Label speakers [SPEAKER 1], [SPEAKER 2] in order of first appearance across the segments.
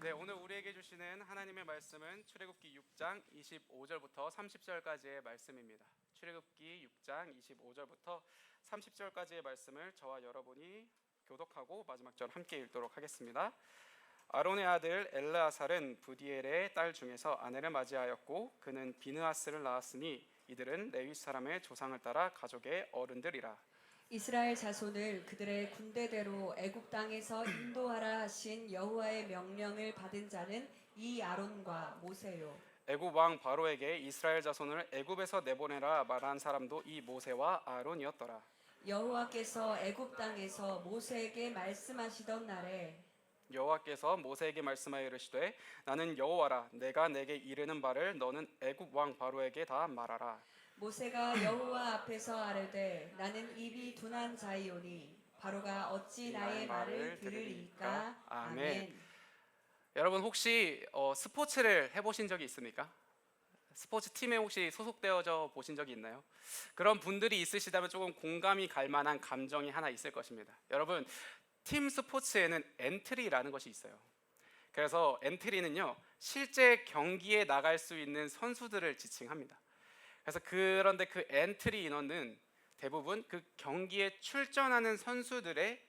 [SPEAKER 1] 네, 오늘 우리에게 주시는 하나님의 말씀은 출애굽기 6장 25절부터 30절까지의 말씀입니다. 출애굽기 6장 25절부터 30절까지의 말씀을 저와 여러분이 교독하고 마지막 절 함께 읽도록 하겠습니다. 아론의 아들 엘르아살은 부디엘의 딸 중에서 아내를 맞이하였고 그는 비느하스를 낳았으니 이들은 레위 사람의 조상을 따라 가족의 어른들이라.
[SPEAKER 2] 이스라엘 자손을 그들의 군대대로 애굽 땅에서 인도하라 하신 여호와의 명령을 받은 자는 이 아론과 모세요.
[SPEAKER 1] 애굽 왕 바로에게 이스라엘 자손을 애굽에서 내보내라 말한 사람도 이 모세와 아론이었더라.
[SPEAKER 2] 여호와께서 애굽 땅에서 모세에게 말씀하시던 날에
[SPEAKER 1] 여호와께서 모세에게 말씀하여 이르시되 나는 여호와라 내가 내게 이르는 바를 너는 애굽 왕 바로에게 다 말하라.
[SPEAKER 2] 모세가 여호와 앞에서 아뢰되 나는 입이 둔한 자이오니 바로가 어찌 나의 말을 들으리까. 아멘.
[SPEAKER 1] 여러분 혹시 스포츠를 해보신 적이 있습니까? 스포츠 팀에 혹시 소속되어져 보신 적이 있나요? 그런 분들이 있으시다면 조금 공감이 갈 만한 감정이 하나 있을 것입니다. 여러분, 팀 스포츠에는 엔트리라는 것이 있어요. 그래서 엔트리는요, 실제 경기에 나갈 수 있는 선수들을 지칭합니다. 그런데 그 엔트리 인원은 대부분 그 경기에 출전하는 선수들의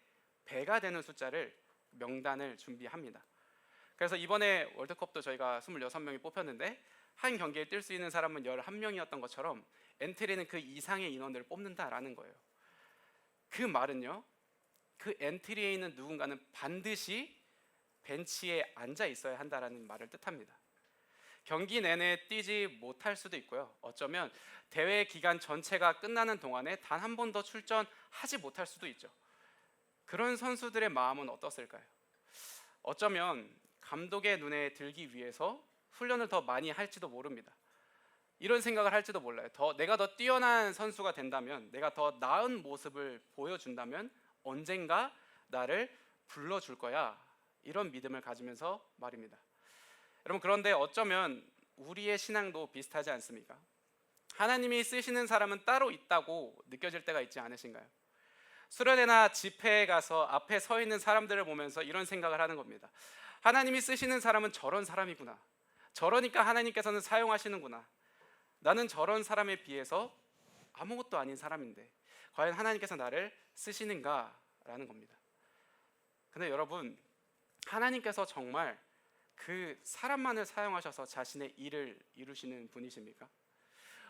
[SPEAKER 1] 배가 되는 숫자를 명단을 준비합니다. 그래서 이번에 월드컵도 저희가 26명이 뽑혔는데 한 경기에 뛸 수 있는 사람은 11명이었던 것처럼 엔트리는 그 이상의 인원들을 뽑는다라는 거예요. 그 말은요, 그 엔트리에 있는 누군가는 반드시 벤치에 앉아 있어야 한다라는 말을 뜻합니다. 경기 내내 뛰지 못할 수도 있고요. 어쩌면 대회 기간 전체가 끝나는 동안에 단 한 번 더 출전하지 못할 수도 있죠. 그런 선수들의 마음은 어떻을까요? 어쩌면 감독의 눈에 들기 위해서 훈련을 더 많이 할지도 모릅니다. 이런 생각을 할지도 몰라요. 내가 더 뛰어난 선수가 된다면, 내가 더 나은 모습을 보여준다면 언젠가 나를 불러줄 거야. 이런 믿음을 가지면서 말입니다. 여러분, 그런데 어쩌면 우리의 신앙도 비슷하지 않습니까? 하나님이 쓰시는 사람은 따로 있다고 느껴질 때가 있지 않으신가요? 수련회나 집회에 가서 앞에 서 있는 사람들을 보면서 이런 생각을 하는 겁니다. 하나님이 쓰시는 사람은 저런 사람이구나. 저러니까 하나님께서는 사용하시는구나. 나는 저런 사람에 비해서 아무것도 아닌 사람인데 과연 하나님께서 나를 쓰시는가라는 겁니다. 근데 여러분, 하나님께서 정말 그 사람만을 사용하셔서 자신의 일을 이루시는 분이십니까?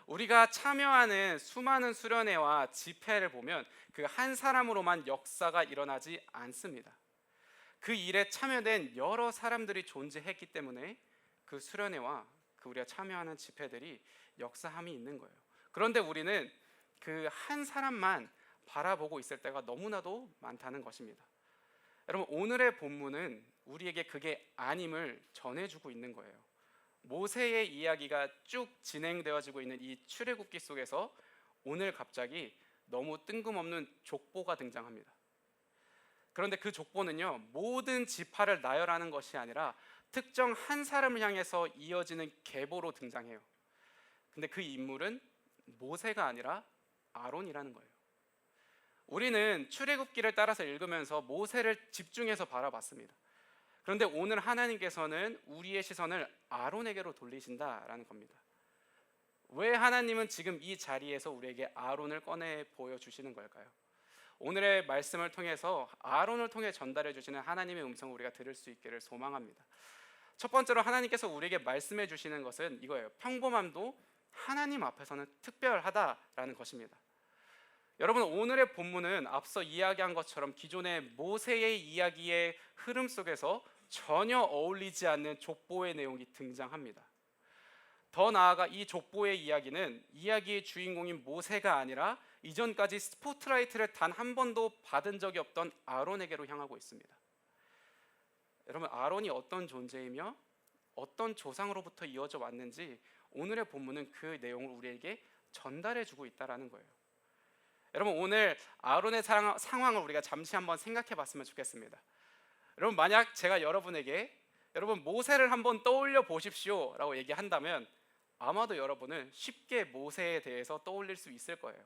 [SPEAKER 1] 우리가 참여하는 수많은 수련회와 집회를 보면 그 한 사람으로만 역사가 일어나지 않습니다. 그 일에 참여된 여러 사람들이 존재했기 때문에 그 수련회와 그 우리가 참여하는 집회들이 역사함이 있는 거예요. 그런데 우리는 그 한 사람만 바라보고 있을 때가 너무나도 많다는 것입니다. 여러분, 오늘의 본문은 우리에게 그게 아님을 전해주고 있는 거예요. 모세의 이야기가 쭉 진행되어지고 있는 이 출애굽기 속에서 오늘 갑자기 너무 뜬금없는 족보가 등장합니다. 그런데 그 족보는요, 모든 지파를 나열하는 것이 아니라 특정 한 사람을 향해서 이어지는 계보로 등장해요. 근데 그 인물은 모세가 아니라 아론이라는 거예요. 우리는 출애굽기를 따라서 읽으면서 모세를 집중해서 바라봤습니다. 그런데 오늘 하나님께서는 우리의 시선을 아론에게로 돌리신다라는 겁니다. 왜 하나님은 지금 이 자리에서 우리에게 아론을 꺼내 보여주시는 걸까요? 오늘의 말씀을 통해서 아론을 통해 전달해 주시는 하나님의 음성을 우리가 들을 수 있기를 소망합니다. 첫 번째로 하나님께서 우리에게 말씀해 주시는 것은 이거예요. 평범함도 하나님 앞에서는 특별하다라는 것입니다. 여러분, 오늘의 본문은 앞서 이야기한 것처럼 기존의 모세의 이야기의 흐름 속에서 전혀 어울리지 않는 족보의 내용이 등장합니다. 더 나아가 이 족보의 이야기는 이야기의 주인공인 모세가 아니라 이전까지 스포트라이트를 단 한 번도 받은 적이 없던 아론에게로 향하고 있습니다. 여러분, 아론이 어떤 존재이며 어떤 조상으로부터 이어져 왔는지 오늘의 본문은 그 내용을 우리에게 전달해 주고 있다는 거예요. 여러분, 오늘 아론의 상황을 우리가 잠시 한번 생각해 봤으면 좋겠습니다. 여러분, 만약 제가 여러분에게 여러분 모세를 한번 떠올려 보십시오 라고 얘기한다면 아마도 여러분은 쉽게 모세에 대해서 떠올릴 수 있을 거예요.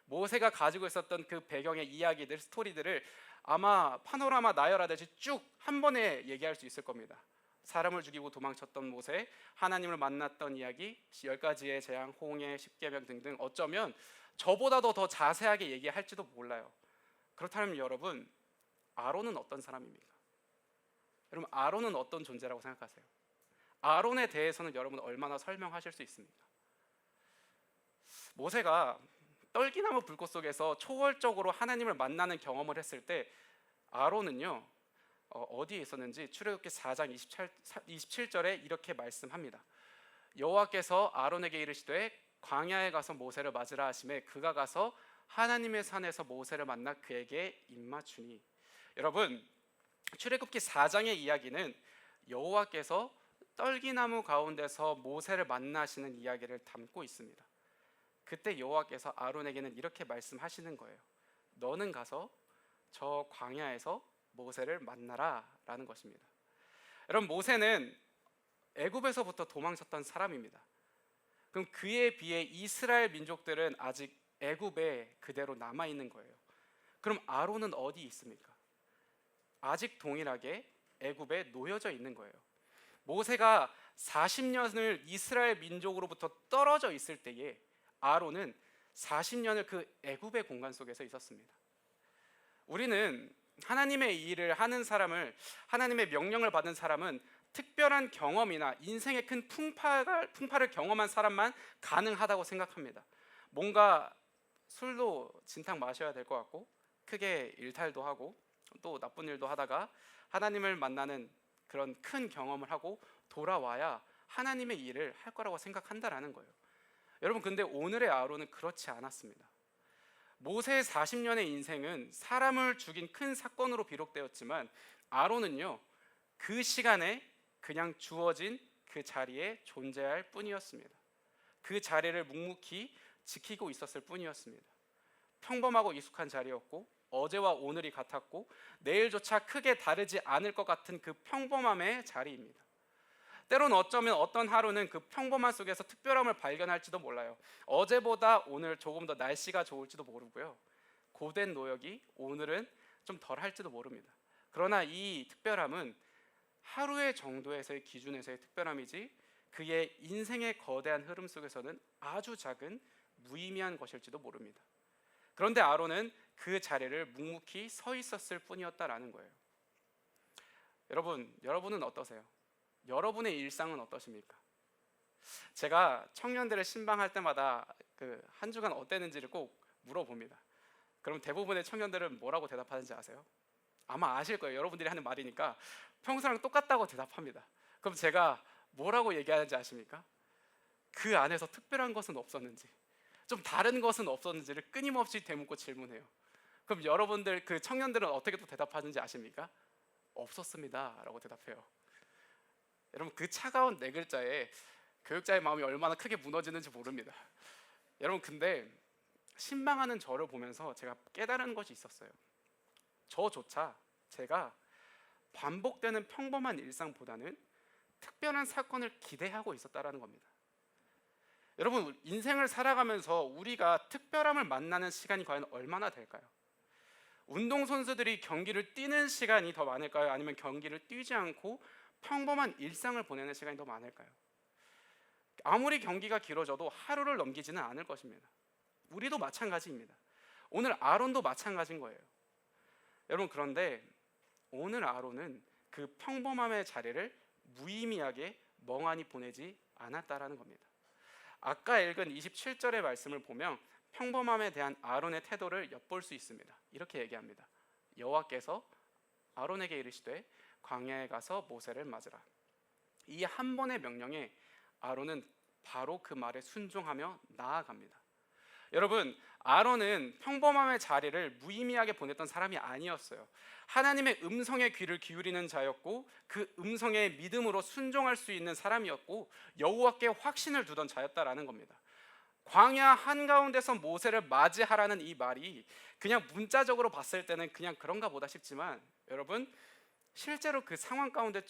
[SPEAKER 1] 모세가 가지고 있었던 그 배경의 이야기들, 스토리들을 아마 파노라마 나열하듯이 쭉 한 번에 얘기할 수 있을 겁니다. 사람을 죽이고 도망쳤던 모세, 하나님을 만났던 이야기, 10가지의 재앙, 홍해, 십계명 등등 어쩌면 저보다도 더 자세하게 얘기할지도 몰라요. 그렇다면 여러분, 아론은 어떤 사람입니까? 여러분, 아론은 어떤 존재라고 생각하세요? 아론에 대해서는 여러분 얼마나 설명하실 수 있습니까? 모세가 떨기나무 불꽃 속에서 초월적으로 하나님을 만나는 경험을 했을 때 아론은요 어디에 있었는지 출애굽기 4장 27절에 이렇게 말씀합니다. 여호와께서 아론에게 이르시되 광야에 가서 모세를 맞으라 하시매 그가 가서 하나님의 산에서 모세를 만나 그에게 입맞추니. 여러분, 출애굽기 4장의 이야기는 여호와께서 떨기나무 가운데서 모세를 만나시는 이야기를 담고 있습니다. 그때 여호와께서 아론에게는 이렇게 말씀하시는 거예요. 너는 가서 저 광야에서 모세를 만나라 라는 것입니다. 여러분, 모세는 애굽에서부터 도망쳤던 사람입니다. 그럼 그에 비해 이스라엘 민족들은 아직 애굽에 그대로 남아 있는 거예요. 그럼 아론은 어디 있습니까? 아직 동일하게 애굽에 놓여져 있는 거예요. 모세가 40년을 이스라엘 민족으로부터 떨어져 있을 때에 아론은 40년을 그 애굽의 공간 속에서 있었습니다. 우리는 하나님의 일을 하는 사람을, 하나님의 명령을 받은 사람은 특별한 경험이나 인생의 큰 풍파를 경험한 사람만 가능하다고 생각합니다. 뭔가 술도 진탕 마셔야 될 것 같고 크게 일탈도 하고 또 나쁜 일도 하다가 하나님을 만나는 그런 큰 경험을 하고 돌아와야 하나님의 일을 할 거라고 생각한다라는 거예요. 여러분, 근데 오늘의 아론은 그렇지 않았습니다. 모세의 40년의 인생은 사람을 죽인 큰 사건으로 기록되었지만 아론은요 그 시간에 그냥 주어진 그 자리에 존재할 뿐이었습니다. 그 자리를 묵묵히 지키고 있었을 뿐이었습니다. 평범하고 익숙한 자리였고 어제와 오늘이 같았고 내일조차 크게 다르지 않을 것 같은 그 평범함의 자리입니다. 때로는 어쩌면 어떤 하루는 그 평범함 속에서 특별함을 발견할지도 몰라요. 어제보다 오늘 조금 더 날씨가 좋을지도 모르고요. 고된 노역이 오늘은 좀 덜할지도 모릅니다. 그러나 이 특별함은 하루의 정도에서의 기준에서의 특별함이지 그의 인생의 거대한 흐름 속에서는 아주 작은 무의미한 것일지도 모릅니다. 그런데 아론은 그 자리를 묵묵히 서 있었을 뿐이었다라는 거예요. 여러분은 어떠세요? 여러분의 일상은 어떠십니까? 제가 청년들을 신방할 때마다 그 한 주간 어땠는지를 꼭 물어봅니다. 그럼 대부분의 청년들은 뭐라고 대답하는지 아세요? 아마 아실 거예요. 여러분들이 하는 말이니까 평소랑 똑같다고 대답합니다. 그럼 제가 뭐라고 얘기하는지 아십니까? 그 안에서 특별한 것은 없었는지, 좀 다른 것은 없었는지를 끊임없이 되묻고 질문해요. 그럼 여러분들 그 청년들은 어떻게 또 대답하는지 아십니까? 없었습니다 라고 대답해요. 여러분, 그 차가운 네 글자에 교육자의 마음이 얼마나 크게 무너지는지 모릅니다. 여러분, 근데 신방하는 저를 보면서 제가 깨달은 것이 있었어요. 저조차 제가 반복되는 평범한 일상보다는 특별한 사건을 기대하고 있었다라는 겁니다. 여러분, 인생을 살아가면서 우리가 특별함을 만나는 시간이 과연 얼마나 될까요? 운동선수들이 경기를 뛰는 시간이 더 많을까요? 아니면 경기를 뛰지 않고 평범한 일상을 보내는 시간이 더 많을까요? 아무리 경기가 길어져도 하루를 넘기지는 않을 것입니다. 우리도 마찬가지입니다. 오늘 아론도 마찬가지인 거예요. 여러분, 그런데 오늘 아론은 그 평범함의 자리를 무의미하게 멍하니 보내지 않았다라는 겁니다. 아까 읽은 27절의 말씀을 보면 평범함에 대한 아론의 태도를 엿볼 수 있습니다. 이렇게 얘기합니다. 여호와께서 아론에게 이르시되 광야에 가서 모세를 맞으라. 이 한 번의 명령에 아론은 바로 그 말에 순종하며 나아갑니다. 여러분, 아론은 평범함의 자리를 무의미하게 보냈던 사람이 아니었어요. 하나님의 음성에 귀를 기울이는 자였고 그 음성에 믿음으로 순종할 수 있는 사람이었고 여호와께 확신을 두던 자였다라는 겁니다. 광야 한가운데서 모세를 맞이하라는 이 말이 그냥 문자적으로 봤을 때는 그냥 그런가 보다 싶지만 여러분, 실제로 그 상황 가운데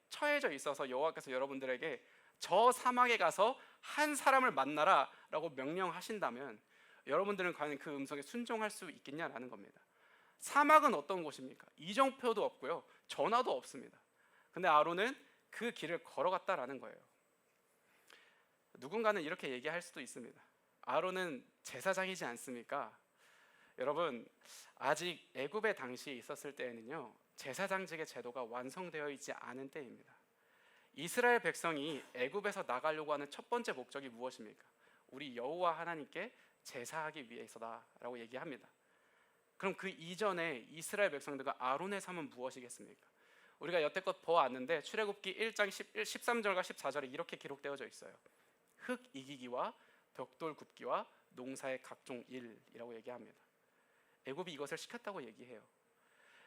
[SPEAKER 1] 처해져 있어서 여호와께서 여러분들에게 저 사막에 가서 한 사람을 만나라 라고 명령하신다면 여러분들은 과연 그 음성에 순종할 수 있겠냐라는 겁니다. 사막은 어떤 곳입니까? 이정표도 없고요, 전화도 없습니다. 근데 아론은 그 길을 걸어갔다라는 거예요. 누군가는 이렇게 얘기할 수도 있습니다. 아론은 제사장이지 않습니까? 여러분, 아직 애굽의 당시에 있었을 때에는요, 제사장직의 제도가 완성되어 있지 않은 때입니다. 이스라엘 백성이 애굽에서 나가려고 하는 첫 번째 목적이 무엇입니까? 우리 여호와 하나님께 제사하기 위해서다라고 얘기합니다. 그럼 그 이전에 이스라엘 백성들과 아론의 삶은 무엇이겠습니까? 우리가 여태껏 보았는데 출애굽기 1장 13절과 14절에 이렇게 기록되어져 있어요. 흙 이기기와 벽돌 굽기와 농사의 각종 일이라고 얘기합니다. 애굽이 이것을 시켰다고 얘기해요.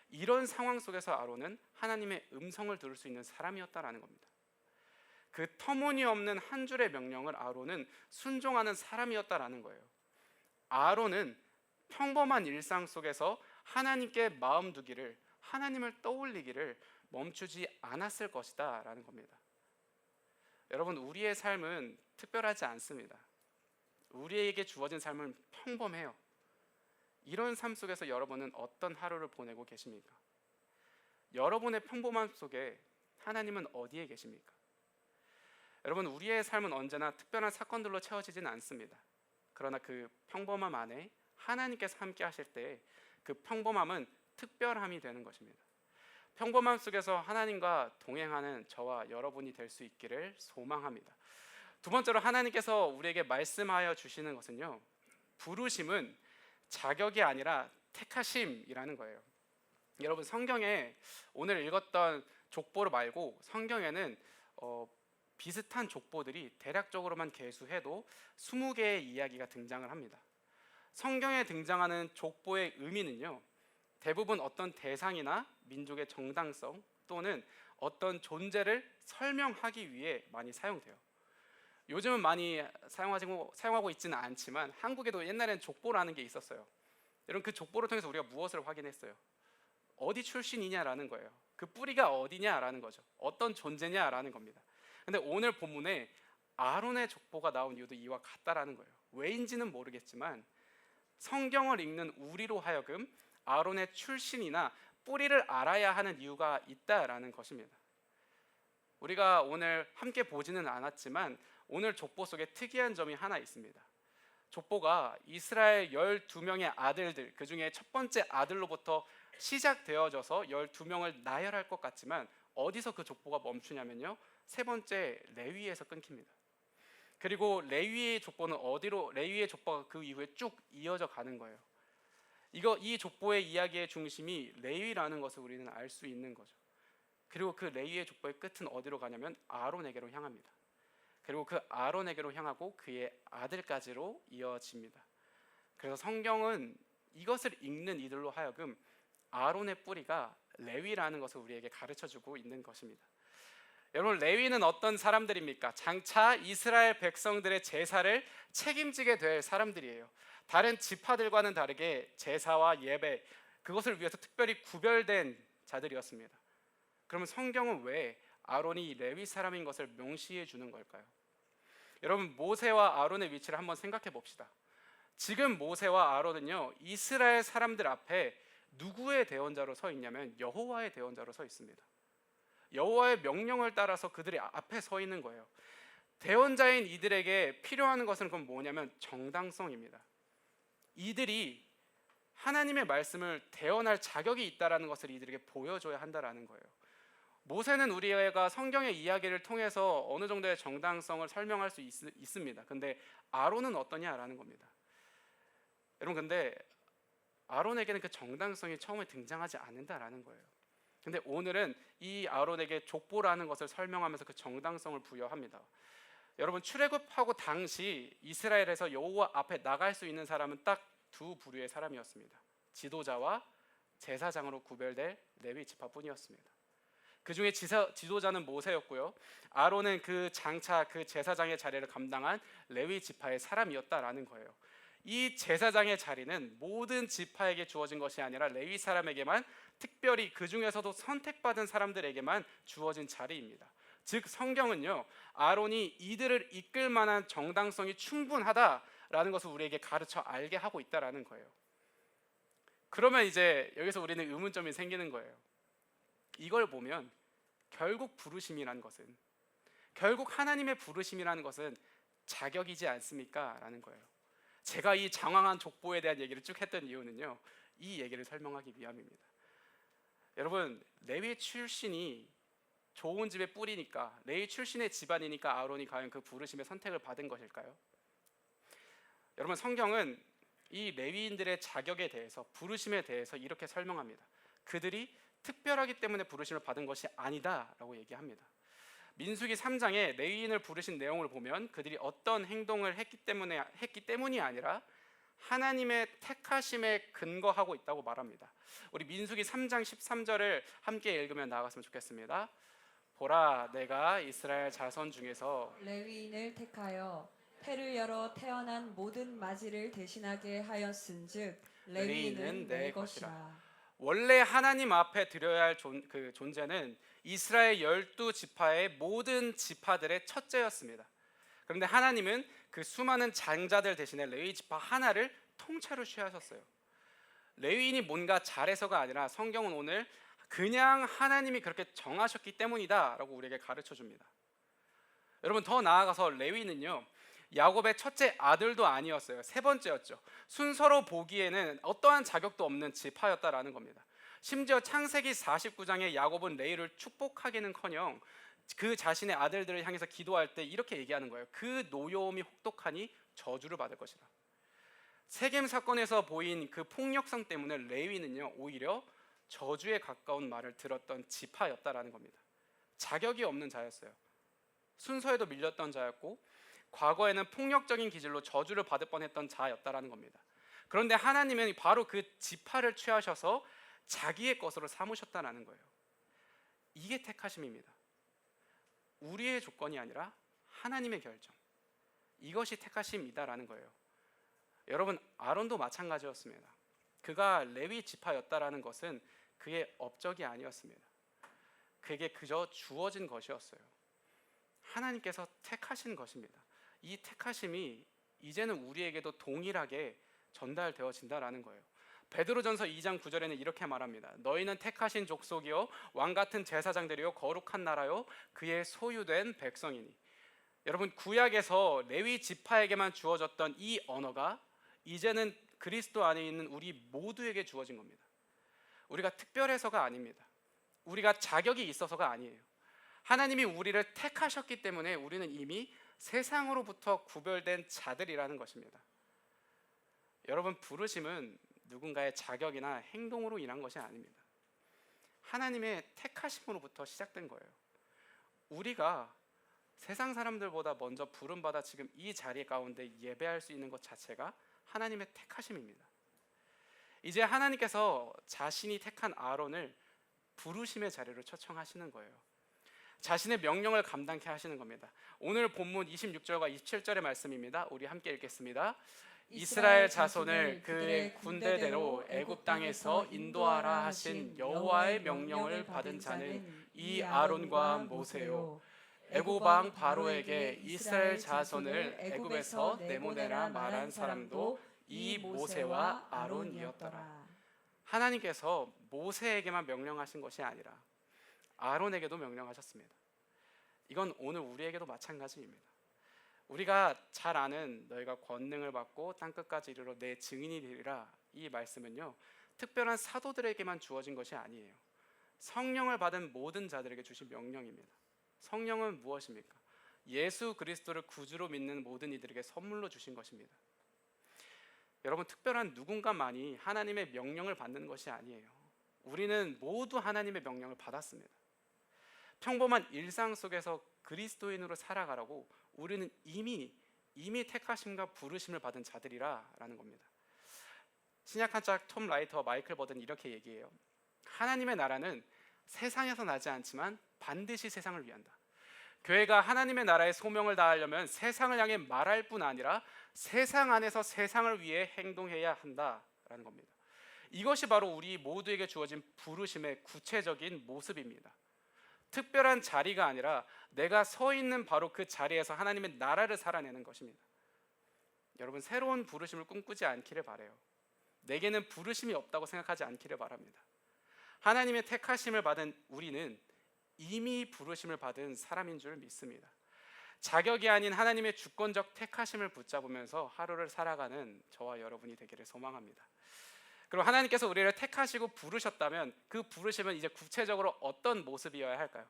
[SPEAKER 1] 이런 상황 속에서 아론은 하나님의 음성을 들을 수 있는 사람이었다라는 겁니다. 그 터무니없는 한 줄의 명령을 아론은 순종하는 사람이었다라는 거예요. 아론은 평범한 일상 속에서 하나님께 마음 두기를, 하나님을 떠올리기를 멈추지 않았을 것이다 라는 겁니다. 여러분, 우리의 삶은 특별하지 않습니다. 우리에게 주어진 삶은 평범해요. 이런 삶 속에서 여러분은 어떤 하루를 보내고 계십니까? 여러분의 평범함 속에 하나님은 어디에 계십니까? 여러분, 우리의 삶은 언제나 특별한 사건들로 채워지진 않습니다. 그러나 그 평범함 안에 하나님께서 함께 하실 때 그 평범함은 특별함이 되는 것입니다. 평범함 속에서 하나님과 동행하는 저와 여러분이 될 수 있기를 소망합니다. 두 번째로 하나님께서 우리에게 말씀하여 주시는 것은요, 부르심은 자격이 아니라 택하심이라는 거예요. 여러분, 성경에 오늘 읽었던 족보를 말고 성경에는 비슷한 족보들이 대략적으로만 계수해도 20개의 이야기가 등장을 합니다. 성경에 등장하는 족보의 의미는요, 대부분 어떤 대상이나 민족의 정당성 또는 어떤 존재를 설명하기 위해 많이 사용돼요. 요즘은 많이 사용하고 있지는 않지만 한국에도 옛날엔 족보라는 게 있었어요. 여러분, 그 족보를 통해서 우리가 무엇을 확인했어요? 어디 출신이냐라는 거예요. 그 뿌리가 어디냐라는 거죠. 어떤 존재냐라는 겁니다. 근데 오늘 본문에 아론의 족보가 나온 이유도 이와 같다라는 거예요. 왜인지는 모르겠지만 성경을 읽는 우리로 하여금 아론의 출신이나 뿌리를 알아야 하는 이유가 있다라는 것입니다. 우리가 오늘 함께 보지는 않았지만 오늘 족보 속에 특이한 점이 하나 있습니다. 족보가 이스라엘 12명의 아들들, 그 중에 첫 번째 아들로부터 시작되어져서 12명을 나열할 것 같지만 어디서 그 족보가 멈추냐면요, 세 번째 레위에서 끊깁니다. 그리고 레위의 족보는 레위의 족보가 그 이후에 쭉 이어져 가는 거예요. 이 족보의 이야기의 중심이 레위라는 것을 우리는 알 수 있는 거죠. 그리고 그 레위의 족보의 끝은 어디로 가냐면 아론에게로 향합니다. 그리고 그 아론에게로 향하고 그의 아들까지로 이어집니다. 그래서 성경은 이것을 읽는 이들로 하여금 아론의 뿌리가 레위라는 것을 우리에게 가르쳐주고 있는 것입니다. 여러분, 레위는 어떤 사람들입니까? 장차 이스라엘 백성들의 제사를 책임지게 될 사람들이에요. 다른 지파들과는 다르게 제사와 예배, 그것을 위해서 특별히 구별된 자들이었습니다. 그러면 성경은 왜 아론이 레위 사람인 것을 명시해 주는 걸까요? 여러분, 모세와 아론의 위치를 한번 생각해 봅시다. 지금 모세와 아론은요, 이스라엘 사람들 앞에 누구의 대언자로 서 있냐면 여호와의 대언자로 서 있습니다. 여호와의 명령을 따라서 그들이 앞에 서 있는 거예요. 대언자인 이들에게 필요한 것은 그럼 뭐냐면 정당성입니다. 이들이 하나님의 말씀을 대언할 자격이 있다라는 것을 이들에게 보여줘야 한다라는 거예요. 모세는 우리가 성경의 이야기를 통해서 어느 정도의 정당성을 설명할 수 있습니다. 근데 아론은 어떠냐라는 겁니다. 여러분, 근데 아론에게는 그 정당성이 처음에 등장하지 않는다라는 거예요. 근데 오늘은 이 아론에게 족보라는 것을 설명하면서 그 정당성을 부여합니다. 여러분, 출애굽하고 당시 이스라엘에서 여호와 앞에 나갈 수 있는 사람은 딱 두 부류의 사람이었습니다. 지도자와 제사장으로 구별될 레위 지파뿐이었습니다. 그 중에 지도자는 모세였고요, 아론은 그 장차 그 제사장의 자리를 감당한 레위 지파의 사람이었다라는 거예요. 이 제사장의 자리는 모든 지파에게 주어진 것이 아니라 레위 사람에게만, 특별히 그 중에서도 선택받은 사람들에게만 주어진 자리입니다. 즉 성경은요, 아론이 이들을 이끌 만한 정당성이 충분하다라는 것을 우리에게 가르쳐 알게 하고 있다라는 거예요. 그러면 이제 여기서 우리는 의문점이 생기는 거예요. 이걸 보면 결국 부르심이라는 것은, 결국 하나님의 부르심이라는 것은 자격이지 않습니까? 라는 거예요. 제가 이 장황한 족보에 대한 얘기를 쭉 했던 이유는요, 이 얘기를 설명하기 위함입니다. 여러분, 레위 출신이 좋은 집의 뿌리니까, 레위 출신의 집안이니까 아론이 과연 그 부르심의 선택을 받은 것일까요? 여러분, 성경은 이 레위인들의 자격에 대해서, 부르심에 대해서 이렇게 설명합니다. 그들이 특별하기 때문에 부르심을 받은 것이 아니다라고 얘기합니다. 민수기 3장에 레위인을 부르신 내용을 보면 그들이 어떤 행동을 했기 때문이 아니라 하나님의 택하심에 근거하고 있다고 말합니다. 우리 민수기 3장 13절을 함께 읽으면 나아갔으면 좋겠습니다. 보라, 내가 이스라엘 자손 중에서
[SPEAKER 2] 레위인을 택하여 태를 열어 태어난 모든 마지를 대신하게 하였은즉 레위인은 내 것이라.
[SPEAKER 1] 원래 하나님 앞에 드려야 할 존재는 이스라엘 12지파의 모든 지파들의 첫째였습니다. 그런데 하나님은 그 수많은 장자들 대신에 레위 지파 하나를 통째로 취하셨어요. 레위인이 뭔가 잘해서가 아니라 성경은 오늘 그냥 하나님이 그렇게 정하셨기 때문이다 라고 우리에게 가르쳐 줍니다. 여러분, 더 나아가서 레위는요, 야곱의 첫째 아들도 아니었어요. 세 번째였죠. 순서로 보기에는 어떠한 자격도 없는 지파였다라는 겁니다. 심지어 창세기 49장에 야곱은 레위를 축복하기는커녕 그 자신의 아들들을 향해서 기도할 때 이렇게 얘기하는 거예요. 그 노여움이 혹독하니 저주를 받을 것이다. 세겜 사건에서 보인 그 폭력성 때문에 레위는요, 오히려 저주에 가까운 말을 들었던 지파였다라는 겁니다. 자격이 없는 자였어요. 순서에도 밀렸던 자였고 과거에는 폭력적인 기질로 저주를 받을 뻔했던 자였다라는 겁니다. 그런데 하나님은 바로 그 지파를 취하셔서 자기의 것으로 삼으셨다는 거예요. 이게 택하심입니다. 우리의 조건이 아니라 하나님의 결정, 이것이 택하심이다라는 거예요. 여러분, 아론도 마찬가지였습니다. 그가 레위 지파였다라는 것은 그의 업적이 아니었습니다. 그에게 그저 주어진 것이었어요. 하나님께서 택하신 것입니다. 이 택하심이 이제는 우리에게도 동일하게 전달되어진다라는 거예요. 베드로전서 2장 9절에는 이렇게 말합니다. 너희는 택하신 족속이요 왕같은 제사장들이요 거룩한 나라요 그의 소유된 백성이니. 여러분, 구약에서 레위 지파에게만 주어졌던 이 언어가 이제는 그리스도 안에 있는 우리 모두에게 주어진 겁니다. 우리가 특별해서가 아닙니다. 우리가 자격이 있어서가 아니에요. 하나님이 우리를 택하셨기 때문에 우리는 이미 세상으로부터 구별된 자들이라는 것입니다. 여러분, 부르심은 누군가의 자격이나 행동으로 인한 것이 아닙니다. 하나님의 택하심으로부터 시작된 거예요. 우리가 세상 사람들보다 먼저 부름받아 지금 이 자리 가운데 예배할 수 있는 것 자체가 하나님의 택하심입니다. 이제 하나님께서 자신이 택한 아론을 부르심의 자리로 초청하시는 거예요. 자신의 명령을 감당케 하시는 겁니다. 오늘 본문 26절과 27절의 말씀입니다. 우리 함께 읽겠습니다. 이스라엘 자손을 그의 군대대로 애굽 땅에서 인도하라 하신 여호와의 명령을 받은 자는 이 아론과 모세요. 애굽 왕 바로에게 이스라엘 자손을 애굽에서 내보내라 말한 사람도 이 모세와 아론이었더라. 하나님께서 모세에게만 명령하신 것이 아니라 아론에게도 명령하셨습니다. 이건 오늘 우리에게도 마찬가지입니다. 우리가 잘 아는 너희가 권능을 받고 땅끝까지 이르러 내 증인이 되리라, 이 말씀은요, 특별한 사도들에게만 주어진 것이 아니에요. 성령을 받은 모든 자들에게 주신 명령입니다. 성령은 무엇입니까? 예수 그리스도를 구주로 믿는 모든 이들에게 선물로 주신 것입니다. 여러분, 특별한 누군가만이 하나님의 명령을 받는 것이 아니에요. 우리는 모두 하나님의 명령을 받았습니다. 평범한 일상 속에서 그리스도인으로 살아가라고 우리는 이미 택하심과 부르심을 받은 자들이라는 겁니다. 신약한짝 톰 라이터와 마이클 버든이 이렇게 얘기해요. 하나님의 나라는 세상에서 나지 않지만 반드시 세상을 위한다. 교회가 하나님의 나라의 소명을 다하려면 세상을 향해 말할 뿐 아니라 세상 안에서 세상을 위해 행동해야 한다라는 겁니다. 이것이 바로 우리 모두에게 주어진 부르심의 구체적인 모습입니다. 특별한 자리가 아니라 내가 서 있는 바로 그 자리에서 하나님의 나라를 살아내는 것입니다. 여러분, 새로운 부르심을 꿈꾸지 않기를 바라요. 내게는 부르심이 없다고 생각하지 않기를 바랍니다. 하나님의 택하심을 받은 우리는 이미 부르심을 받은 사람인 줄 믿습니다. 자격이 아닌 하나님의 주권적 택하심을 붙잡으면서 하루를 살아가는 저와 여러분이 되기를 소망합니다. 그리고 하나님께서 우리를 택하시고 부르셨다면 그 부르심은 이제 구체적으로 어떤 모습이어야 할까요?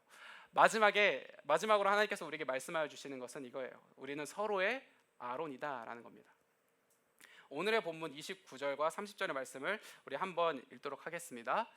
[SPEAKER 1] 마지막으로 하나님께서 우리에게 말씀하여 주시는 것은 이거예요. 우리는 서로의 아론이다라는 겁니다. 오늘의 본문 29절과 30절의 말씀을 우리 한번 읽도록 하겠습니다.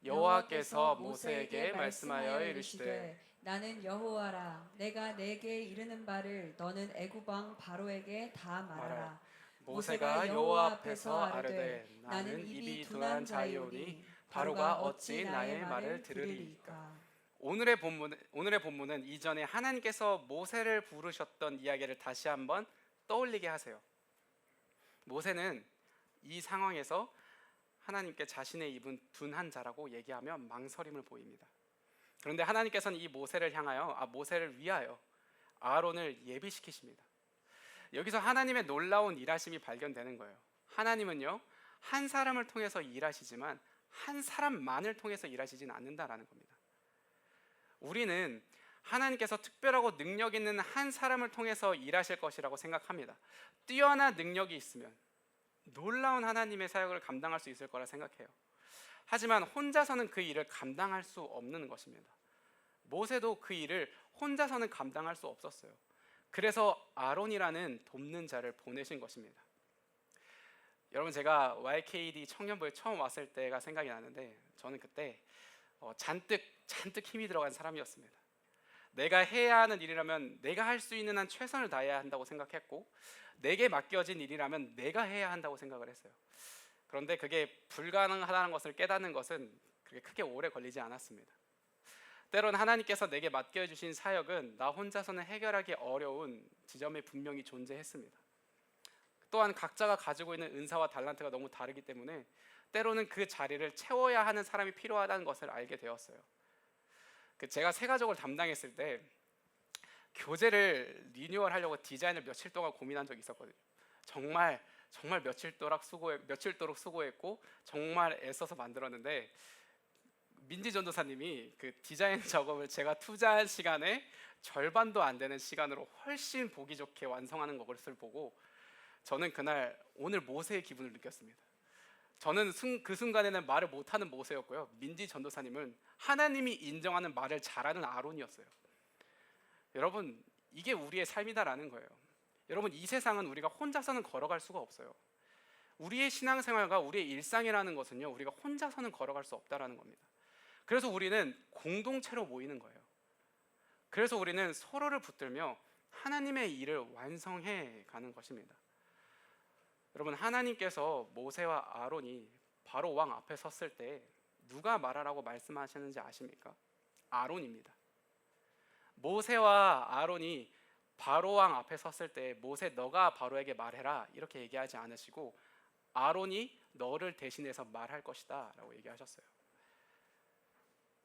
[SPEAKER 1] 여호와께서 모세에게 말씀하여 이르시되
[SPEAKER 2] 나는 여호와라. 내가 내게 이르는 바를 너는 애굽 왕 바로에게 다 말하라.
[SPEAKER 1] 모세가 여호와 앞에서 아뢰되 나는 입이 둔한 자이오니 바로가 어찌 나의 말을 들으리이까. 오늘의 본문은 이전에 하나님께서 모세를 부르셨던 이야기를 다시 한번 떠올리게 하세요. 모세는 이 상황에서 하나님께 자신의 입은 둔한 자라고 얘기하며 망설임을 보입니다. 그런데 하나님께서는 이 모세를 위하여 아론을 예비시키십니다. 여기서 하나님의 놀라운 일하심이 발견되는 거예요. 하나님은요, 한 사람을 통해서 일하시지만 한 사람만을 통해서 일하시진 않는다라는 겁니다. 우리는 하나님께서 특별하고 능력 있는 한 사람을 통해서 일하실 것이라고 생각합니다. 뛰어난 능력이 있으면 놀라운 하나님의 사역을 감당할 수 있을 거라 생각해요. 하지만 혼자서는 그 일을 감당할 수 없는 것입니다. 모세도 그 일을 혼자서는 감당할 수 없었어요. 그래서 아론이라는 돕는 자를 보내신 것입니다. 여러분, 제가 YKD 청년부에 처음 왔을 때가 생각이 나는데 저는 그때 잔뜩 힘이 들어간 사람이었습니다. 내가 해야 하는 일이라면 내가 할 수 있는 한 최선을 다해야 한다고 생각했고, 내게 맡겨진 일이라면 내가 해야 한다고 생각을 했어요. 그런데 그게 불가능하다는 것을 깨닫는 것은 그렇게 크게 오래 걸리지 않았습니다. 때론 하나님께서 내게 맡겨주신 사역은 나 혼자서는 해결하기 어려운 지점이 분명히 존재했습니다. 또한 각자가 가지고 있는 은사와 달란트가 너무 다르기 때문에 때로는 그 자리를 채워야 하는 사람이 필요하다는 것을 알게 되었어요. 제가 새가족을 담당했을 때 교재를 리뉴얼하려고 디자인을 며칠 동안 고민한 적이 있었거든요. 정말 며칠도록 수고했고 정말 애써서 만들었는데, 민지 전도사님이 그 디자인 작업을 제가 투자한 시간의 절반도 안 되는 시간으로 훨씬 보기 좋게 완성하는 것을 보고 저는 그날 오늘 모세의 기분을 느꼈습니다. 저는 그 순간에는 말을 못하는 모세였고요, 민지 전도사님은 하나님이 인정하는 말을 잘하는 아론이었어요. 여러분, 이게 우리의 삶이다라는 거예요. 여러분, 이 세상은 우리가 혼자서는 걸어갈 수가 없어요. 우리의 신앙생활과 우리의 일상이라는 것은요, 우리가 혼자서는 걸어갈 수 없다라는 겁니다. 그래서 우리는 공동체로 모이는 거예요. 그래서 우리는 서로를 붙들며 하나님의 일을 완성해 가는 것입니다. 여러분, 하나님께서 모세와 아론이 바로 왕 앞에 섰을 때 누가 말하라고 말씀하시는지 아십니까? 아론입니다. 모세와 아론이 바로 왕 앞에 섰을 때 모세 너가 바로에게 말해라 이렇게 얘기하지 않으시고 아론이 너를 대신해서 말할 것이다 라고 얘기하셨어요.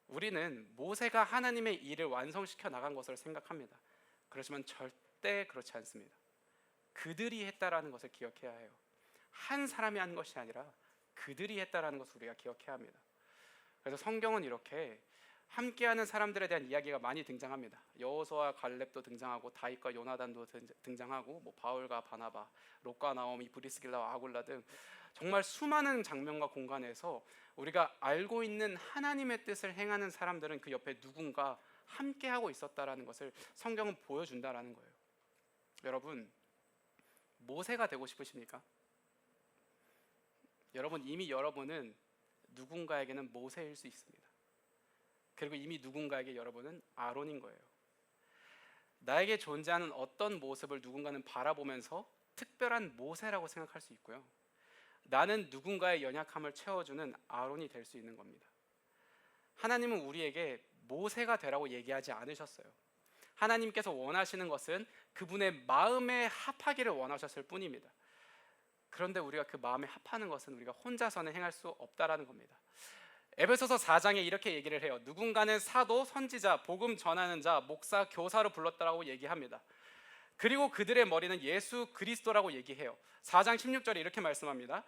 [SPEAKER 1] 우리는 모세가 하나님의 일을 완성시켜 나간 것을 생각합니다. 그렇지만 절대 그렇지 않습니다. 그들이 했다라는 것을 기억해야 해요. 한 사람이 한 것이 아니라 그들이 했다라는 것을 우리가 기억해야 합니다. 그래서 성경은 이렇게 함께하는 사람들에 대한 이야기가 많이 등장합니다. 여호수아와 갈렙도 등장하고 다윗과 요나단도 등장하고 바울과 바나바, 롯과 나오미, 브리스길라와 아굴라 등 정말 수많은 장면과 공간에서 우리가 알고 있는 하나님의 뜻을 행하는 사람들은 그 옆에 누군가 함께하고 있었다라는 것을 성경은 보여준다라는 거예요. 여러분, 모세가 되고 싶으십니까? 여러분은 누군가에게는 모세일 수 있습니다. 그리고 이미 누군가에게 여러분은 아론인 거예요. 나에게 존재하는 어떤 모습을 누군가는 바라보면서 특별한 모세라고 생각할 수 있고요, 나는 누군가의 연약함을 채워주는 아론이 될 수 있는 겁니다. 하나님은 우리에게 모세가 되라고 얘기하지 않으셨어요. 하나님께서 원하시는 것은 그분의 마음에 합하기를 원하셨을 뿐입니다. 그런데 우리가 그 마음에 합하는 것은 우리가 혼자서는 행할 수 없다라는 겁니다. 에베소서 4장에 이렇게 얘기를 해요. 누군가는 사도, 선지자, 복음 전하는 자, 목사, 교사로 불렀다라고 얘기합니다. 그리고 그들의 머리는 예수 그리스도라고 얘기해요. 4장 16절에 이렇게 말씀합니다.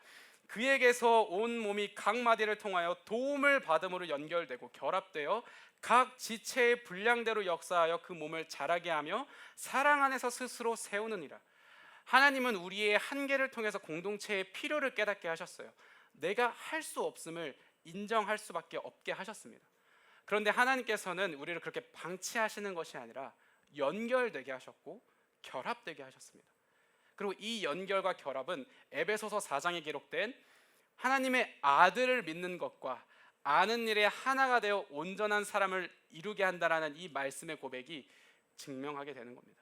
[SPEAKER 1] 그에게서 온 몸이 각 마디를 통하여 도움을 받음으로 연결되고 결합되어 각 지체의 분량대로 역사하여 그 몸을 자라게 하며 사랑 안에서 스스로 세우느니라. 하나님은 우리의 한계를 통해서 공동체의 필요를 깨닫게 하셨어요. 내가 할 수 없음을 인정할 수밖에 없게 하셨습니다. 그런데 하나님께서는 우리를 그렇게 방치하시는 것이 아니라 연결되게 하셨고 결합되게 하셨습니다. 그리고 이 연결과 결합은 에베소서 4장에 기록된 하나님의 아들을 믿는 것과 아는 일에 하나가 되어 온전한 사람을 이루게 한다라는 이 말씀의 고백이 증명하게 되는 겁니다.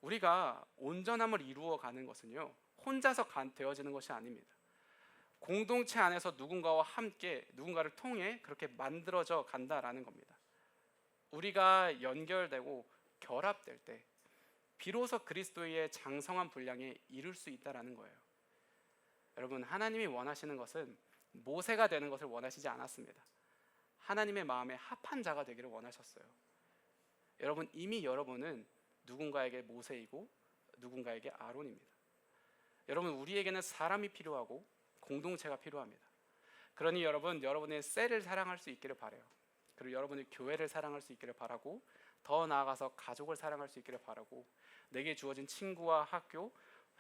[SPEAKER 1] 우리가 온전함을 이루어가는 것은요, 혼자서 되어지는 것이 아닙니다. 공동체 안에서 누군가와 함께 누군가를 통해 그렇게 만들어져 간다라는 겁니다. 우리가 연결되고 결합될 때 비로소 그리스도의 장성한 분량에 이룰 수 있다라는 거예요. 여러분, 하나님이 원하시는 것은 모세가 되는 것을 원하시지 않았습니다. 하나님의 마음에 합한 자가 되기를 원하셨어요. 여러분, 이미 여러분은 누군가에게 모세이고 누군가에게 아론입니다. 여러분, 우리에게는 사람이 필요하고 공동체가 필요합니다. 그러니 여러분, 여러분의 셀을 사랑할 수 있기를 바라요. 그리고 여러분의 교회를 사랑할 수 있기를 바라고, 더 나아가서 가족을 사랑할 수 있기를 바라고, 내게 주어진 친구와 학교,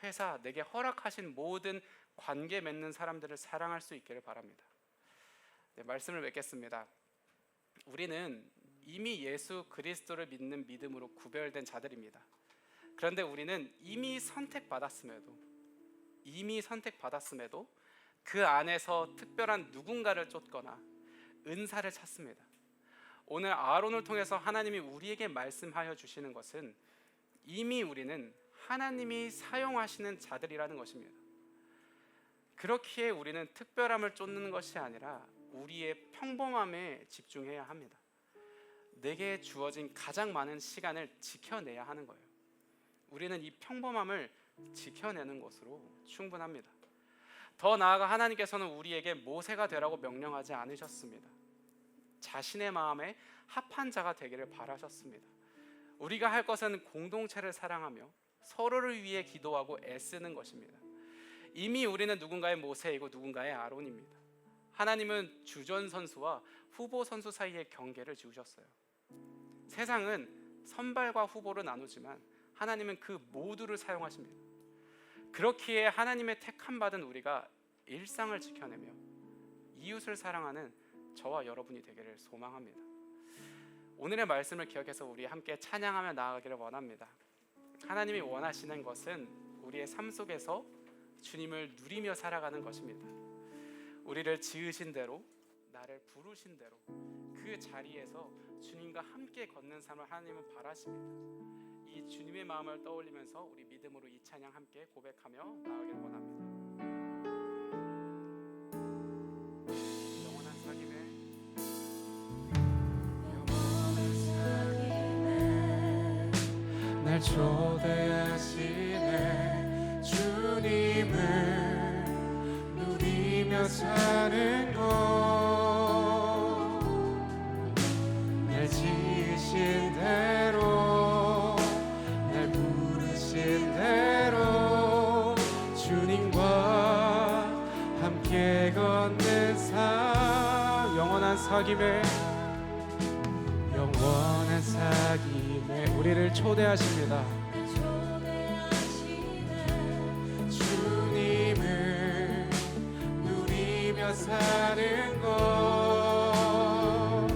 [SPEAKER 1] 회사, 내게 허락하신 모든 관계 맺는 사람들을 사랑할 수 있기를 바랍니다. 네, 말씀을 맺겠습니다. 우리는 이미 예수 그리스도를 믿는 믿음으로 구별된 자들입니다. 그런데 우리는 이미 선택받았음에도 그 안에서 특별한 누군가를 쫓거나 은사를 찾습니다. 오늘 아론을 통해서 하나님이 우리에게 말씀하여 주시는 것은 이미 우리는 하나님이 사용하시는 자들이라는 것입니다. 그렇기에 우리는 특별함을 쫓는 것이 아니라 우리의 평범함에 집중해야 합니다. 내게 주어진 가장 많은 시간을 지켜내야 하는 거예요. 우리는 이 평범함을 지켜내는 것으로 충분합니다. 더 나아가 하나님께서는 우리에게 모세가 되라고 명령하지 않으셨습니다. 자신의 마음에 합한 자가 되기를 바라셨습니다. 우리가 할 것은 공동체를 사랑하며 서로를 위해 기도하고 애쓰는 것입니다. 이미 우리는 누군가의 모세이고 누군가의 아론입니다. 하나님은 주전 선수와 후보 선수 사이의 경계를 지우셨어요. 세상은 선발과 후보를 나누지만 하나님은 그 모두를 사용하십니다. 그렇기에 하나님의 택함 받은 우리가 일상을 지켜내며 이웃을 사랑하는 저와 여러분이 되기를 소망합니다. 오늘의 말씀을 기억해서 우리 함께 찬양하며 나아가기를 원합니다. 하나님이 원하시는 것은 우리의 삶 속에서 주님을 누리며 살아가는 것입니다. 우리를 지으신 대로, 나를 부르신 대로 그 자리에서 주님과 함께 걷는 삶을 하나님은 바라십니다. 이 주님의 마음을 떠올리면서 우리 믿음으로 이 찬양 함께 고백하며 나아가길 원합니다. 영원한 사귐에 날 초대하시네. 주님을 누리며 사는 것, 날 지으신 대로, 날 부르신 대로 주님과 함께 걷는 삶. 영원한 사귐에 우리를 초대하십니다. 주님을 누리며 사는 것,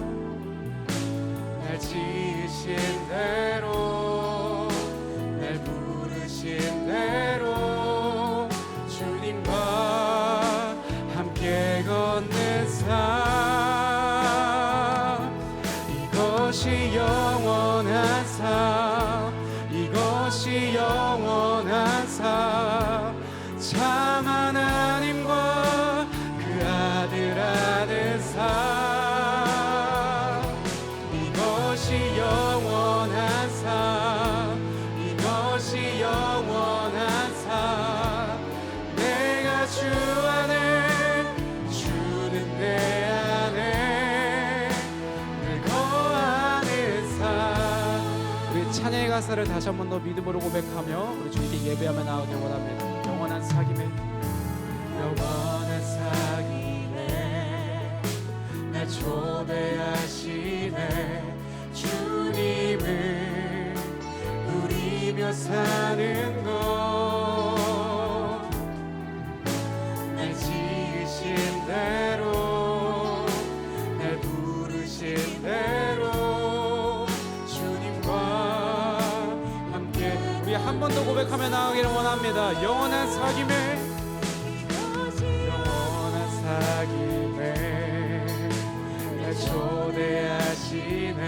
[SPEAKER 1] 날 지으신 대로, 날 부르신 대로 주님과 함께 걷는 삶. 이것이 영원한 삶, 이것이 영원한 삶. 참 하나님과 그 아들 아는 삶. 이것이 영원한 삶, 이것이 영원한 삶. 내가 주 안에, 주는 내 안에 늘 거하는 삶. 우리 찬양의 가사를 다시 한 번 더 믿음으로 고백하며 우리 주님께 예배하며 나아가길 원합니다. 영원한 사귐에
[SPEAKER 3] 영원한 사귐에 날 초대하시네. 주님을 누리며 사는 것, 날 지으신 대로, 날 부르신 대로 주님과 함께. 우리 한 번 더 고백하며 나아가기를 원합니다. 영원한 사귐에, 영원한 사귐에 날 초대하시네.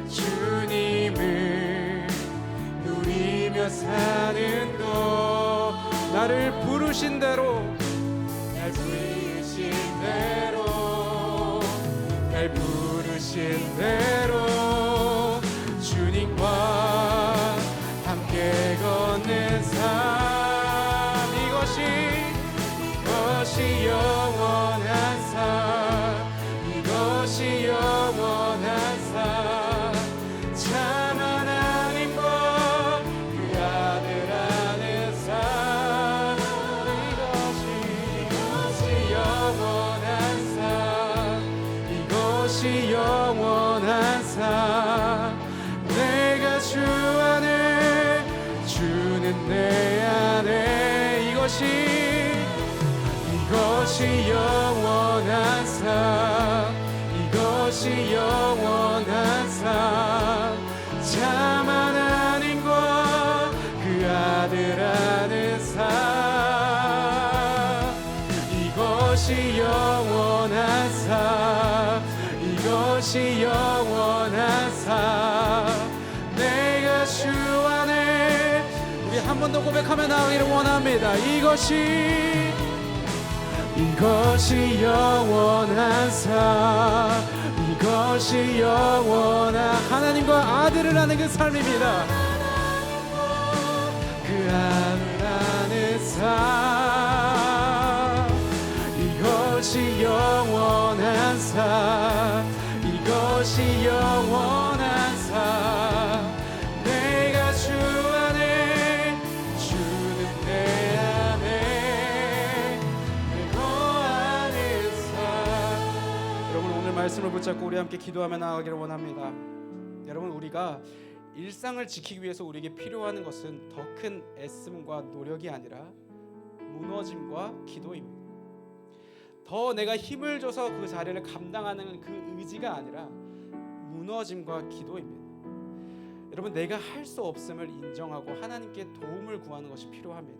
[SPEAKER 3] 주님을 누리며 사는 것, 나를 부르신 대로, 날 부르신 대로, 날 부르신 대로 주님과 함께 걷는 삶, 이것이 영원한 삶, 이것이 영원한 삶. 참 하나님과 그 아들 아는 삶, 이것이 영원한 삶, 이것이 영원한 삶. 내가 주 안에, 주는 내 안에, 이것이 영원한 삶, 이것이 영원한 삶. 참 하나님과 그 아들 아는 삶, 이것이 영원한 삶, 이것이 영원한 삶. 내가 주 안에. 우리 한 번 더 고백하며 나아가기를 원합니다. 이것이 영원한 삶, 이것이 영원한 하나님과 아들을 아는 그 삶입니다. 그 아들 아는 삶, 이것이 영원한 삶, 이것이 영원한 삶. 내가 주 안에, 주는 내 안에, 너 아는 삶. 여러분, 오늘 말씀을 붙잡고 우리 함께 기도하며 나아가기를 원합니다. 여러분, 우리가 일상을 지키기 위해서 우리에게 필요한 것은 더 큰 애씀과 노력이 아니라 무너짐과 기도입니다. 더 내가 힘을 줘서 그 자리를 감당하는 그 의지가 아니라 무너짐과 기도입니다. 여러분, 내가 할 수 없음을 인정하고 하나님께 도움을 구하는 것이 필요합니다.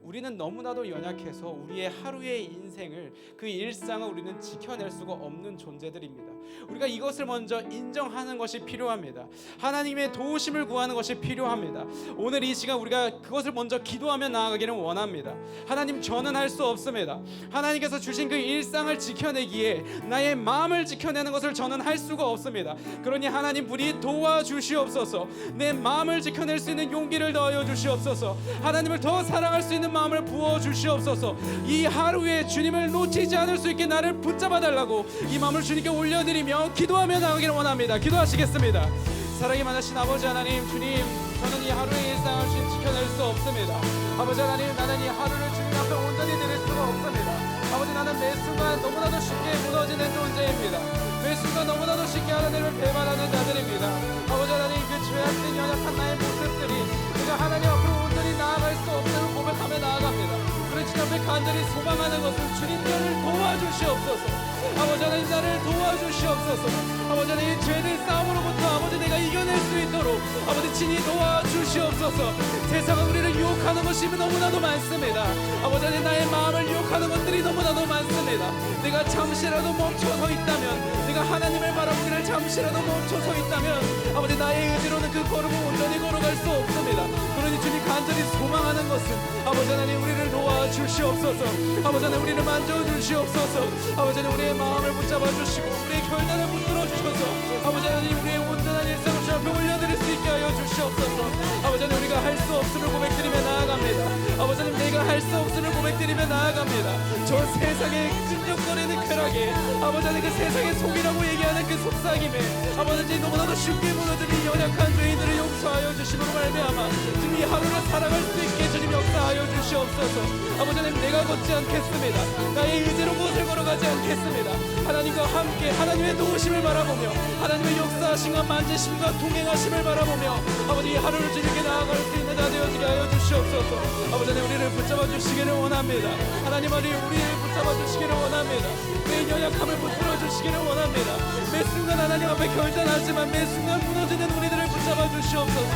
[SPEAKER 3] 우리는 너무나도 연약해서 우리의 하루의 인생을, 그 일상을 우리는 지켜낼 수가 없는 존재들입니다. 우리가 이것을 먼저 인정하는 것이 필요합니다. 하나님의 도우심을 구하는 것이 필요합니다. 오늘 이 시간 우리가 그것을 먼저 기도하며 나아가기를 원합니다. 하나님, 저는 할 수 없습니다. 하나님께서 주신 그 일상을 지켜내기에 나의 마음을 지켜내는 것을 저는 할 수가 없습니다. 그러니 하나님 부디 도와주시옵소서. 내 마음을 지켜낼 수 있는 용기를 더하여 주시옵소서. 하나님을 더 사랑할 수 있는 마음을 부어주시옵소서. 이 하루에 주님을 놓치지 않을 수 있게 나를 붙잡아 달라고 이 마음을 주님께 올려드리며 기도하며 나가기를 원합니다. 기도하시겠습니다. 사랑이 많으신 아버지 하나님, 주님, 저는 이 하루의 일상을 주님 지켜낼 수 없습니다. 아버지 하나님, 나는 이 하루를 주님 앞에 온전히 드릴 수가 없습니다. 아버지, 나는 매 순간 너무나도 쉽게 무너지는 존재입니다. 매 순간 너무나도 쉽게 하나님을 배반하는 자들입니다. 아버지 하나님, 그 죄악된 연약한 나의 모습들이 제가 하나님 앞으로 온전히 나아갈 수 없음을 고백하며 나아갑니다. 그런 주님 앞에 간절히 소망하는 것은 주님, 나를 도와주시옵소서. 아버지 하나님, 나를 도와주시옵소서. 아버지 하나님, 죄들 싸움으로부터 아버지 내가 이겨낼 수 있도록 아버지 친히 도와주시옵소서. 세상은 우리를 유혹하는 것이 너무나도 많습니다. 아버지 하나님, 나의 마음을 유혹하는 것들이 너무나도 많습니다. 내가 잠시라도 멈춰서 있다면, 내가 하나님을 바라보기를 잠시라도 멈춰서 있다면 아버지 나의 의지로는 그 걸음을 온전히 걸어갈 수 없습니다. 그러니 주님, 간절히 소망하는 것은 아버지 하나님, 우리를 도와주시옵소서. 아버지 하나님, 우리를 만져주시옵소서. 아버지 하나님, 우리의 마음을 붙잡아 주시고 우리의 결단을 붙들어 주셔서 아버지 하나님, 우리의 온전한 일상을 주 앞에 올려드릴 수 있게 하여 주시옵소서. 아버지 하나님, 우리가 할 수 없음을 고백드리며 나아갑니다. 아버지 하나님, 내가 할 수 없음을 고백 고백드리며 나아갑니다. 저 세상의 끈적거리는 쾌락에 아버지 하나님 그 세상의 속이라고 얘기하는 그 속삭임에 아버지 너무나도 쉽게 무너지는 연약한 죄인들을 용서하여 주심으로 말미암아 주님 이 하루를 살아갈 수 있게 주님 역사하여 주시옵소서. 아버지 하나님 내가 걷지 않겠습니다. 나의 의지로 무엇을 걸어가지 않겠습니다. 하나님과 함께 하나님의 도우심을 바라보며 하나님의 역사하심과 만지심과 동행하심을 바라보며 아버지 이 하루를 주님께 나아갈 수 있는 자 되어지게 하여 주시옵소서. 아버지 하나님 우리를 붙잡아 주시기를 원합니다. 하나님 우리를 붙잡아 주시기를 원합니다. 내 연약함을 붙들어 주시기를 원합니다. 매 순간 하나님 앞에 결단하지만 매 순간 무너지는 우리들을 붙잡아 주시옵소서.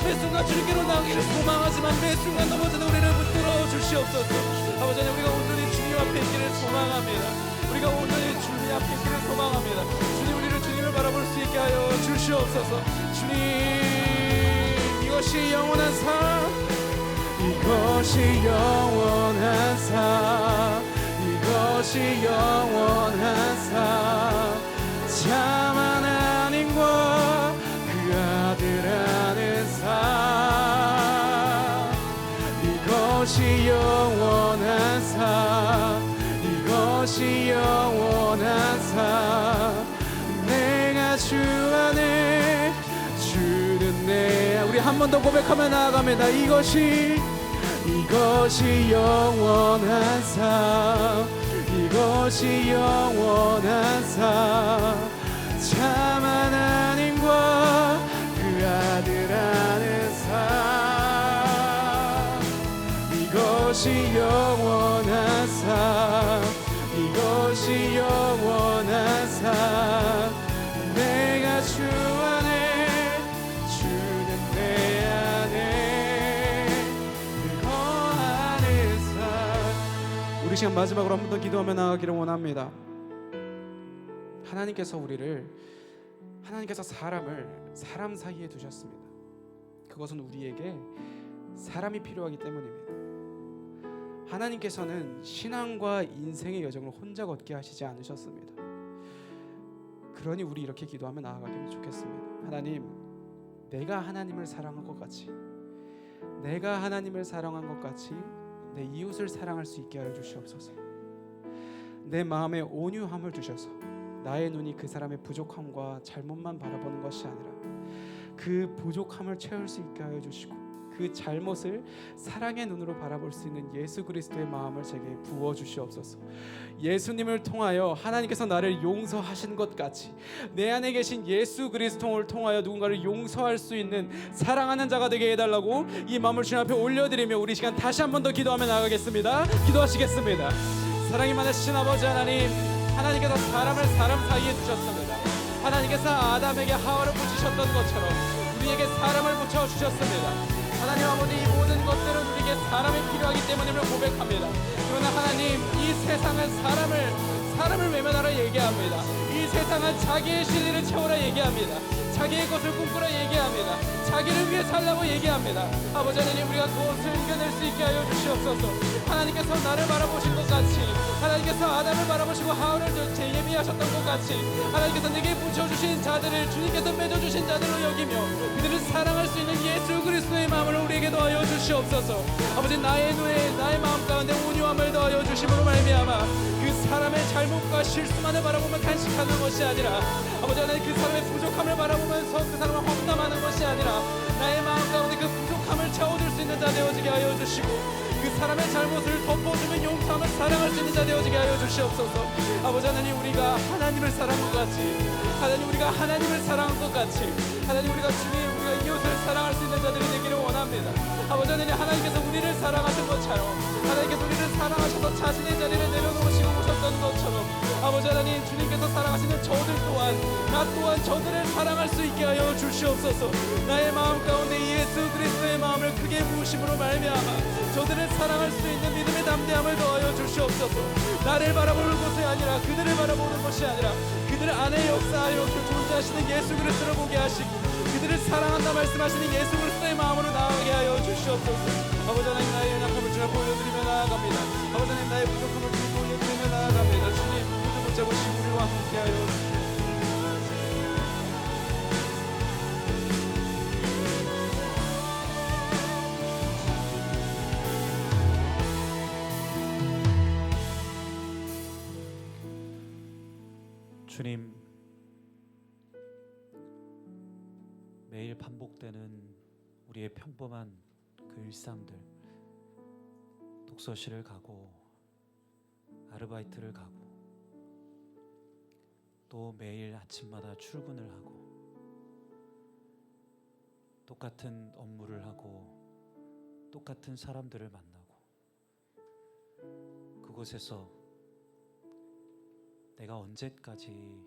[SPEAKER 3] 매 순간 주님께로 나가기를 소망하지만 매 순간 넘어지는 우리를 붙들어 주시옵소서. 아버지 하나님 우리가 온전히 주님 앞에 있기를 소망합니다. 우리가 온전히 주님 앞에 있기를 소망합니다. 주님 우리를 주님을 바라볼 수 있게 하여 주시옵소서. 주님 이것이 영원한 삶, 이것이 영원한 삶, 이것이 영원한 삶, 참 하나님과 그 아들 안의 삶, 이것이 영원한 삶, 이것이 영원한 삶, 내가 주 안에 주는 내. 우리 한 번 더 고백하며 나아갑니다. 이것이 영원한 삶, 이것이 영원한 삶, 참 하나님과 그 아들 안의 삶, 이것이 영원한 삶, 이것이 영원한 삶, 내가 주 안에 주는 내 안에 늘 거하는 삶. 우리 시간 마지막으로 한 번 더 기도하며 나아가기를 원합니다. 하나님께서 사람을 사람 사이에 두셨습니다. 그것은 우리에게 사람이 필요하기 때문입니다. 하나님께서는 신앙과 인생의 여정을 혼자 걷게 하시지 않으셨습니다. 그러니 우리 이렇게 기도하며 나아가기를 좋겠습니다. 하나님, 내가 하나님을 사랑한 것 같이, 내가 하나님을 사랑한 것 같이 내 이웃을 사랑할 수 있게 하여 주시옵소서. 내 마음에 온유함을 주셔서 나의 눈이 그 사람의 부족함과 잘못만 바라보는 것이 아니라 그 부족함을 채울 수 있게 하여 주시고 그 잘못을 사랑의 눈으로 바라볼 수 있는 예수 그리스도의 마음을 제게 부어 주시옵소서. 예수님을 통하여 하나님께서 나를 용서하신 것 같이 내 안에 계신 예수 그리스도를 통하여 누군가를 용서할 수 있는 사랑하는 자가 되게 해달라고 이 마음을 주님 앞에 올려드리며 우리 시간 다시 한 번 더 기도하며 나가겠습니다. 기도하시겠습니다. 사랑이 많으신 아버지 하나님, 하나님께서 사람을 사람 사이에 두셨습니다. 하나님께서 아담에게 하와를 붙이셨던 것처럼 우리에게 사람을 붙여주셨습니다. 하나님 아버지, 이 모든 것들은 우리에게 사람이 필요하기 때문임을 고백합니다. 그러나 하나님, 이 세상은 사람을 외면하라 얘기합니다. 이 세상은 자기의 실리를 채우라 얘기합니다. 자기의 것을 꿈꾸라 얘기합니다. 자기를 위해 살라고 얘기합니다. 아버지 하나님, 우리가 그것을 이겨낼 수 있게 하여 주시옵소서. 하나님께서 나를 바라보신 것 같이, 하나님께서 아담을 바라보시고 하와를 예비하셨던 것 같이 하나님께서 내게 붙여주신 자들을 주님께서 맺어주신 자들로 여기며 그들을 사랑할 수 있는 예수 그리스도의 마음을 우리에게 더하여 주시옵소서. 아버지, 나의 마음 가운데 온유함을 더하여 주심으로 말미암아 그 사람의 잘못과 실수만을 바라보며 간식하는 것이 아니라 아버지 하나님, 그 사람의 부족함을 바라보면서 그 사람을 험담하는 것이 아니라 나의 마음 가운데 그 부족함을 채워줄 수 있는 자 되어지게 하여 주시고 그 사람의 잘못을 덮어주면 용서하며 사랑할 수 있는 자 되어지게 하여 주시옵소서. 아버지 하나님, 우리가 하나님을 사랑한 것 같이, 하나님 우리가 하나님을 사랑한 것 같이, 하나님 우리가 이웃을 사랑할 수 있는 자들이 되기를 원합니다. 아버지 하나님, 하나님께서 우리를 사랑하신 것처럼, 하나님께서 우리를 사랑하셔서 자신의 자리를 내려놓으시고 오셨던 것처럼 아버지 하나님, 주님께서 사랑하시는 저들 또한, 나 또한 저들을 사랑할 수 있게 하여 주시옵소서. 나의 마음 가운데 예수 그리스도의 마음을 크게 부으심으로 말미암아 저들을 사랑할 수 있는 믿음의 담대함을 더하여 주시옵소서. 나를 바라보는 것이 아니라 그들을 바라보는 것이 아니라 그들 안에 역사하여 존재하시는 예수 그리스도를 보게 하시고 그들을 사랑한다 말씀하시는 예수 그리스도의 마음으로 나아가게 하여 주시옵소서. 아버지 하나님, 나의 연약함을 주님 앞에 올려드리며 나아갑니다. 아버지 하나님, 나의 부족함을 주님 앞에 올려드리며 나아갑니다. 주님, 무릎 붙잡으시고 우리와 함께하여 주시옵소서.
[SPEAKER 4] 주님, 매일 반복되는 우리의 평범한 그 일상들, 독서실을 가고 아르바이트를 가고 또 매일 아침마다 출근을 하고 똑같은 업무를 하고 똑같은 사람들을 만나고 그곳에서 내가 언제까지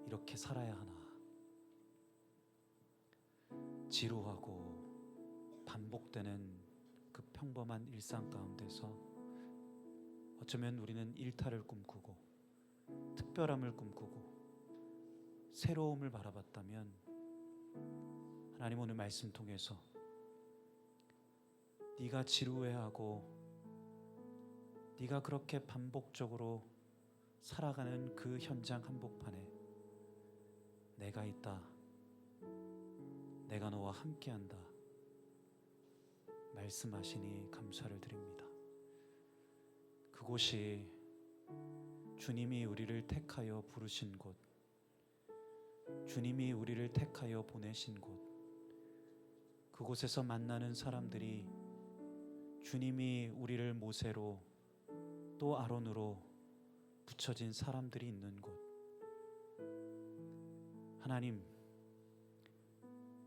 [SPEAKER 4] 이렇게 살아야 하나 지루하고 반복되는 그 평범한 일상 가운데서 어쩌면 우리는 일탈을 꿈꾸고 특별함을 꿈꾸고 새로움을 바라봤다면 하나님 오늘 말씀 통해서 네가 지루해하고 네가 그렇게 반복적으로 살아가는 그 현장 한복판에 내가 있다. 내가 너와 함께한다. 말씀하시니 감사를 드립니다. 그곳이 주님이 우리를 택하여 부르신 곳, 주님이 우리를 택하여 보내신 곳, 그곳에서 만나는 사람들이 주님이 우리를 모세로 또 아론으로 붙여진 사람들이 있는 곳. 하나님,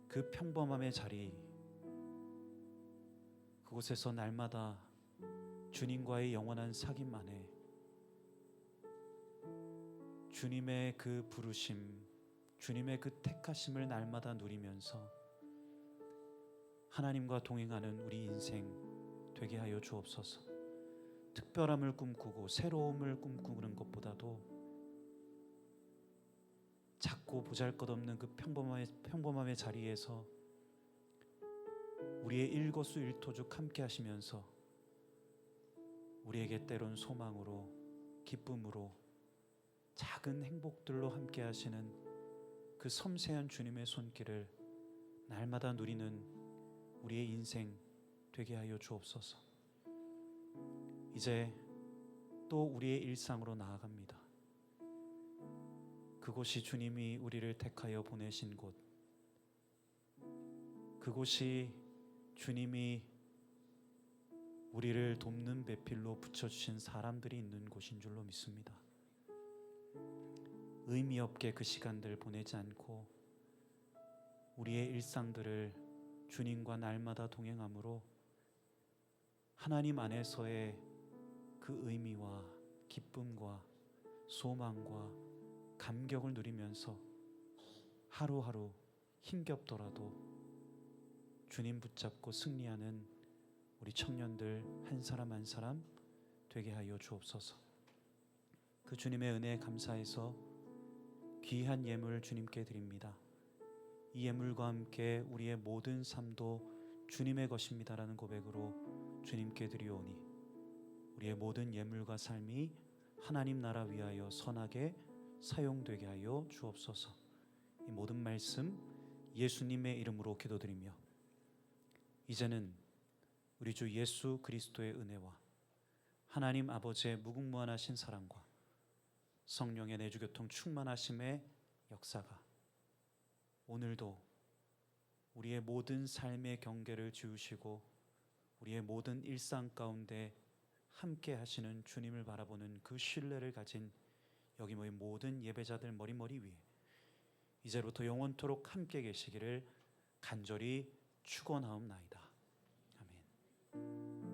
[SPEAKER 4] 그 평범함의 자리, 그곳에서 날마다 주님과의 영원한 사귐 안에 주님의 그 부르심, 주님의 그 택하심을 날마다 누리면서 하나님과 동행하는 우리 인생 되게 하여 주옵소서. 특별함을 꿈꾸고 새로움을 꿈꾸는 것보다도 작고 보잘것없는 그 평범함의 자리에서 우리의 일거수일투족 함께 하시면서 우리에게 때론 소망으로, 기쁨으로, 작은 행복들로 함께 하시는 그 섬세한 주님의 손길을 날마다 누리는 우리의 인생 되게 하여 주옵소서. 이제 또 우리의 일상으로 나아갑니다. 그곳이 주님이 우리를 택하여 보내신 곳, 그곳이 주님이 우리를 돕는 배필로 붙여주신 사람들이 있는 곳인 줄로 믿습니다. 의미 없게 그 시간들 보내지 않고 우리의 일상들을 주님과 날마다 동행함으로 하나님 안에서의 그 의미와 기쁨과 소망과 감격을 누리면서 하루하루 힘겹더라도 주님 붙잡고 승리하는 우리 청년들 한 사람 한 사람 되게 하여 주옵소서. 그 주님의 은혜에 감사해서 귀한 예물 주님께 드립니다. 이 예물과 함께 우리의 모든 삶도 주님의 것입니다라는 고백으로 주님께 드리오니 우리의 모든 예물과 삶이 하나님 나라 위하여 선하게 사용되게 하여 주옵소서. 이 모든 말씀 예수님의 이름으로 기도드리며 이제는 우리 주 예수 그리스도의 은혜와 하나님 아버지의 무궁무한하신 사랑과 성령의 내주교통 충만하심의 역사가 오늘도 우리의 모든 삶의 경계를 지우시고 우리의 모든 일상 가운데 함께 하시는 주님을 바라보는 그 신뢰를 가진 여기 모인 모든 예배자들 머리 위에 이제부터 영원토록 함께 계시기를 간절히 축원하옵나이다. 아멘.